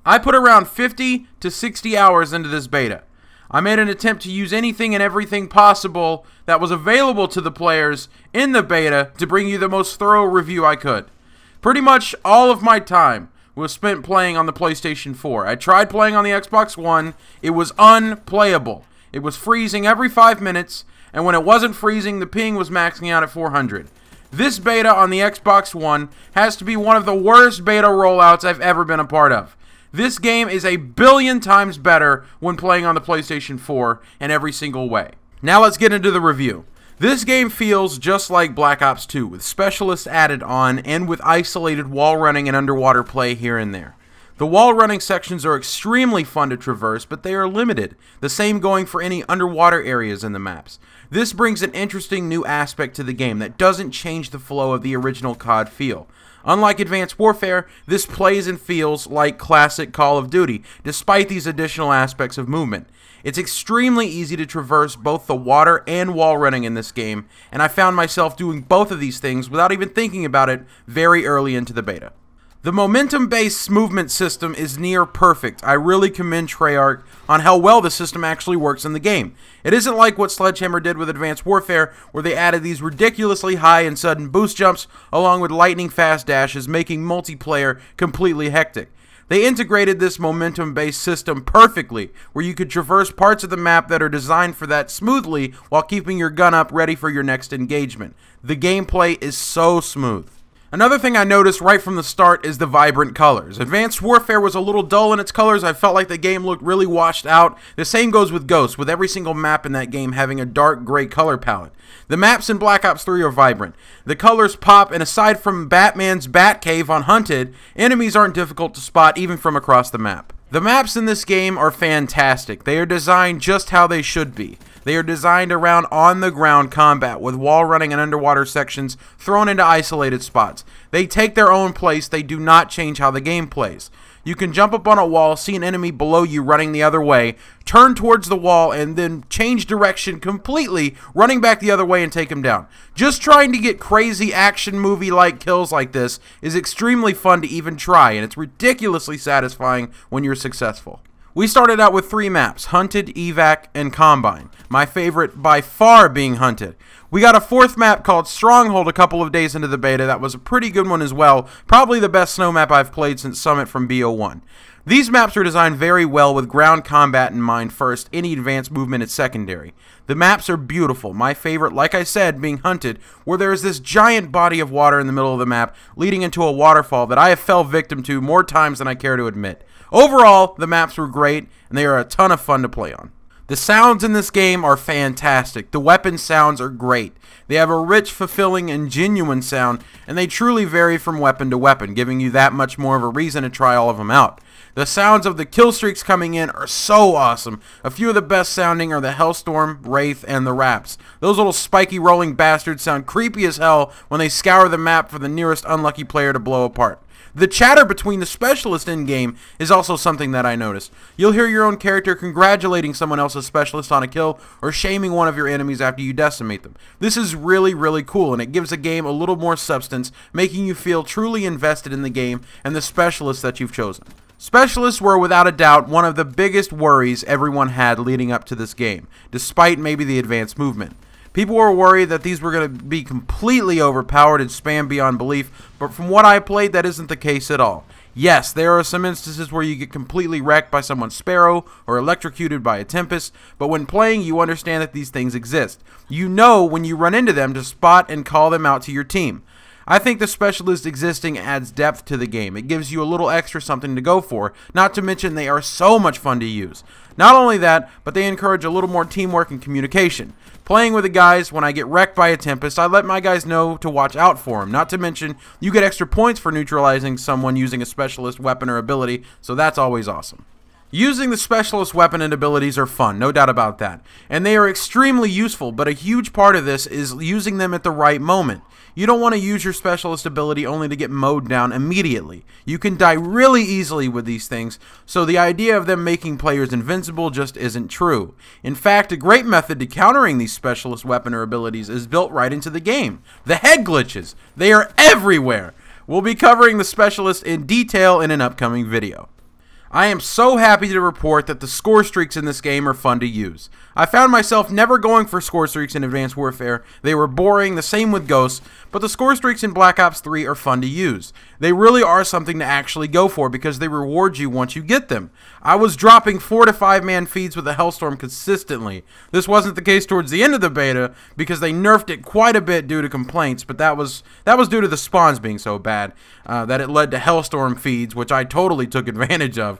I put around 50 to 60 hours into this beta. I made an attempt to use anything and everything possible that was available to the players in the beta to bring you the most thorough review I could. Pretty much all of my time was spent playing on the PlayStation 4. I tried playing on the Xbox One. It was unplayable. It was freezing every 5 minutes, and when it wasn't freezing, the ping was maxing out at 400. This beta on the Xbox One has to be one of the worst beta rollouts I've ever been a part of. This game is a billion times better when playing on the PlayStation 4 in every single way. Now let's get into the review. This game feels just like Black Ops 2, with specialists added on and with isolated wall running and underwater play here and there. The wall running sections are extremely fun to traverse, but they are limited, the same going for any underwater areas in the maps. This brings an interesting new aspect to the game that doesn't change the flow of the original COD feel. Unlike Advanced Warfare, this plays and feels like classic Call of Duty, despite these additional aspects of movement. It's extremely easy to traverse both the water and wall running in this game, and I found myself doing both of these things without even thinking about it very early into the beta. The momentum-based movement system is near perfect. I really commend Treyarch on how well the system actually works in the game. It isn't like what Sledgehammer did with Advanced Warfare, where they added these ridiculously high and sudden boost jumps along with lightning-fast dashes, making multiplayer completely hectic. They integrated this momentum-based system perfectly, where you could traverse parts of the map that are designed for that smoothly while keeping your gun up ready for your next engagement. The gameplay is so smooth. Another thing I noticed right from the start is the vibrant colors. Advanced Warfare was a little dull in its colors. I felt like the game looked really washed out. The same goes with Ghost, with every single map in that game having a dark gray color palette. The maps in Black Ops 3 are vibrant. The colors pop, and aside from Batman's Batcave on Hunted, enemies aren't difficult to spot even from across the map. The maps in this game are fantastic. They are designed just how they should be. They are designed around on-the-ground combat with wall running and underwater sections thrown into isolated spots. They take their own place. They do not change how the game plays. You can jump up on a wall, see an enemy below you running the other way, turn towards the wall, and then change direction completely, running back the other way and take him down. Just trying to get crazy action movie-like kills like this is extremely fun to even try, and it's ridiculously satisfying when you're successful. We started out with 3 maps, Hunted, Evac, and Combine. My favorite by far being Hunted. We got a 4th map called Stronghold a couple of days into the beta that was a pretty good one as well, probably the best snow map I've played since Summit from BO1. These maps are designed very well with ground combat in mind first, any advanced movement is secondary. The maps are beautiful, my favorite, like I said, being Hunted, where there is this giant body of water in the middle of the map leading into a waterfall that I have fell victim to more times than I care to admit. Overall, the maps were great, and they are a ton of fun to play on. The sounds in this game are fantastic. The weapon sounds are great. They have a rich, fulfilling, and genuine sound, and they truly vary from weapon to weapon, giving you that much more of a reason to try all of them out. The sounds of the kill streaks coming in are so awesome. A few of the best sounding are the Hellstorm, Wraith, and the Raps. Those little spiky rolling bastards sound creepy as hell when they scour the map for the nearest unlucky player to blow apart. The chatter between the specialist in-game is also something that I noticed. You'll hear your own character congratulating someone else's specialist on a kill or shaming one of your enemies after you decimate them. This is really, really cool, and it gives the game a little more substance, making you feel truly invested in the game and the specialists that you've chosen. Specialists were without a doubt one of the biggest worries everyone had leading up to this game, despite maybe the advanced movement. People were worried that these were going to be completely overpowered and spam beyond belief, but from what I played, that isn't the case at all. Yes, there are some instances where you get completely wrecked by someone's Sparrow or electrocuted by a Tempest, but when playing, you understand that these things exist. You know when you run into them to spot and call them out to your team. I think the specialist existing adds depth to the game. It gives you a little extra something to go for, not to mention they are so much fun to use. Not only that, but they encourage a little more teamwork and communication. Playing with the guys, when I get wrecked by a Tempest, I let my guys know to watch out for them. Not to mention, you get extra points for neutralizing someone using a specialist weapon or ability, so that's always awesome. Using the specialist weapon and abilities are fun, no doubt about that. And they are extremely useful, but a huge part of this is using them at the right moment. You don't want to use your specialist ability only to get mowed down immediately. You can die really easily with these things, so the idea of them making players invincible just isn't true. In fact, a great method to countering these specialist weapon or abilities is built right into the game. The head glitches. They are everywhere. We'll be covering the specialist in detail in an upcoming video. I am so happy to report that the score streaks in this game are fun to use. I found myself never going for score streaks in Advanced Warfare. They were boring, the same with Ghosts, but the score streaks in Black Ops 3 are fun to use. They really are something to actually go for because they reward you once you get them. I was dropping 4 to 5 man feeds with the Hellstorm consistently. This wasn't the case towards the end of the beta because they nerfed it quite a bit due to complaints, but that was due to the spawns being so bad that it led to Hellstorm feeds, which I totally took advantage of.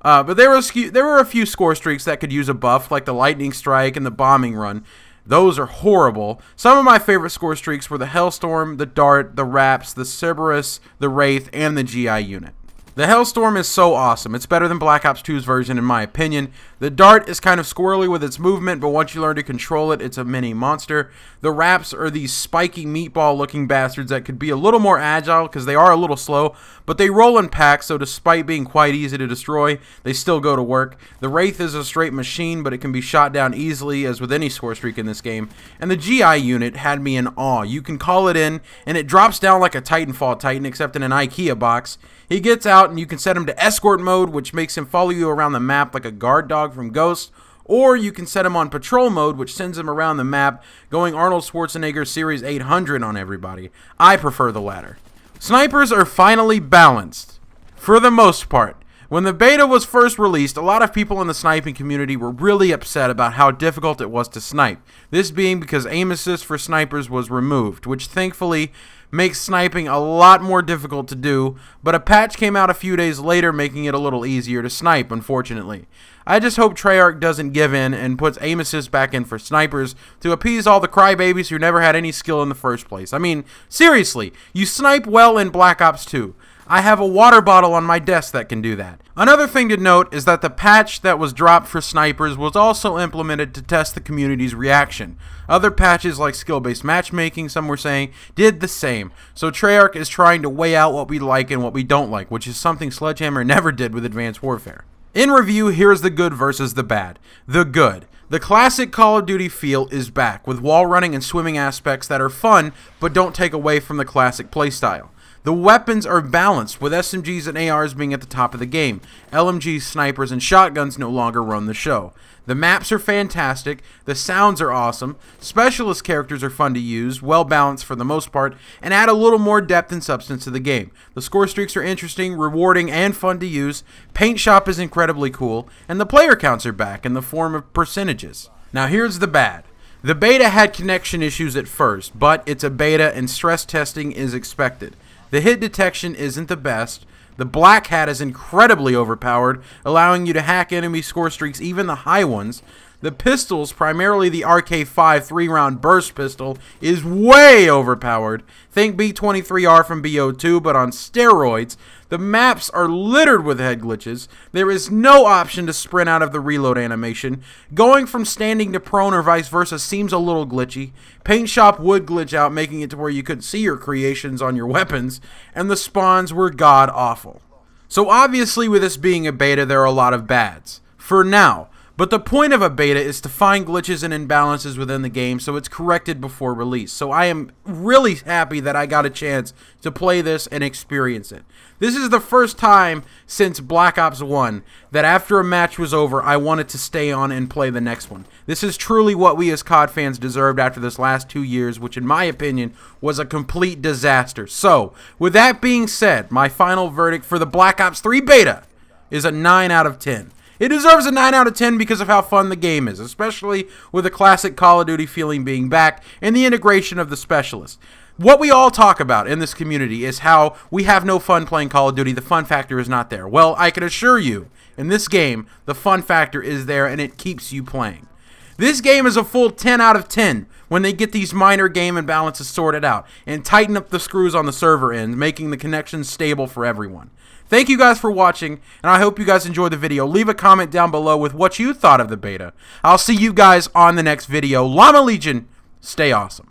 But there were a few score streaks that could use a buff, like the Lightning Strike and the Bombing Run. Those are horrible. Some of my favorite score streaks were the Hellstorm, the Dart, the Raps, the Cerberus, the Wraith, and the GI unit. The Hellstorm is so awesome. It's better than Black Ops 2's version in my opinion. The Dart is kind of squirrely with its movement, but once you learn to control it, it's a mini monster. The Raps are these spiky meatball looking bastards that could be a little more agile because they are a little slow, but they roll in packs, so despite being quite easy to destroy, they still go to work. The Wraith is a straight machine, but it can be shot down easily as with any score streak in this game. And the GI unit had me in awe. You can call it in, and it drops down like a Titanfall Titan, except in an IKEA box. He gets out, and you can set him to escort mode, which makes him follow you around the map like a guard dog from Ghost, or you can set him on patrol mode, which sends him around the map, going Arnold Schwarzenegger Series 800 on everybody. I prefer the latter. Snipers are finally balanced, for the most part. When the beta was first released, a lot of people in the sniping community were really upset about how difficult it was to snipe. This being because aim assist for snipers was removed, which thankfully makes sniping a lot more difficult to do, but a patch came out a few days later making it a little easier to snipe, unfortunately. I just hope Treyarch doesn't give in and puts aim assist back in for snipers to appease all the crybabies who never had any skill in the first place. I mean, seriously, you snipe well in Black Ops 2. I have a water bottle on my desk that can do that. Another thing to note is that the patch that was dropped for snipers was also implemented to test the community's reaction. Other patches like skill-based matchmaking, some were saying, did the same. So Treyarch is trying to weigh out what we like and what we don't like, which is something Sledgehammer never did with Advanced Warfare. In review, here's the good versus the bad. The good. The classic Call of Duty feel is back, with wall running and swimming aspects that are fun, but don't take away from the classic playstyle. The weapons are balanced, with SMGs and ARs being at the top of the game. LMGs, snipers, and shotguns no longer run the show. The maps are fantastic, the sounds are awesome, specialist characters are fun to use, well balanced for the most part, and add a little more depth and substance to the game. The score streaks are interesting, rewarding, and fun to use, Paint Shop is incredibly cool, and the player counts are back in the form of percentages. Now here's the bad. The beta had connection issues at first, but it's a beta and stress testing is expected. The hit detection isn't the best. The Black Hat is incredibly overpowered, allowing you to hack enemy score streaks, even the high ones. The pistols, primarily the RK5 3-round burst pistol, is way overpowered. Think B-23R from BO2, but on steroids. The maps are littered with head glitches. There is no option to sprint out of the reload animation. Going from standing to prone or vice versa seems a little glitchy. Paint Shop would glitch out, making it to where you couldn't see your creations on your weapons. And the spawns were god-awful. So obviously with this being a beta, there are a lot of bads. For now. But the point of a beta is to find glitches and imbalances within the game so it's corrected before release. So I am really happy that I got a chance to play this and experience it. This is the first time since Black Ops 1 that after a match was over, I wanted to stay on and play the next one. This is truly what we as COD fans deserved after this last 2 years, which in my opinion was a complete disaster. So, with that being said, my final verdict for the Black Ops 3 beta is a 9 out of 10. It deserves a 9 out of 10 because of how fun the game is, especially with the classic Call of Duty feeling being back and the integration of the specialists. What we all talk about in this community is how we have no fun playing Call of Duty. The fun factor is not there. Well, I can assure you, in this game, the fun factor is there and it keeps you playing. This game is a full 10 out of 10 when they get these minor game imbalances sorted out and tighten up the screws on the server end, making the connections stable for everyone. Thank you guys for watching, and I hope you guys enjoyed the video. Leave a comment down below with what you thought of the beta. I'll see you guys on the next video. Llama Legion, stay awesome.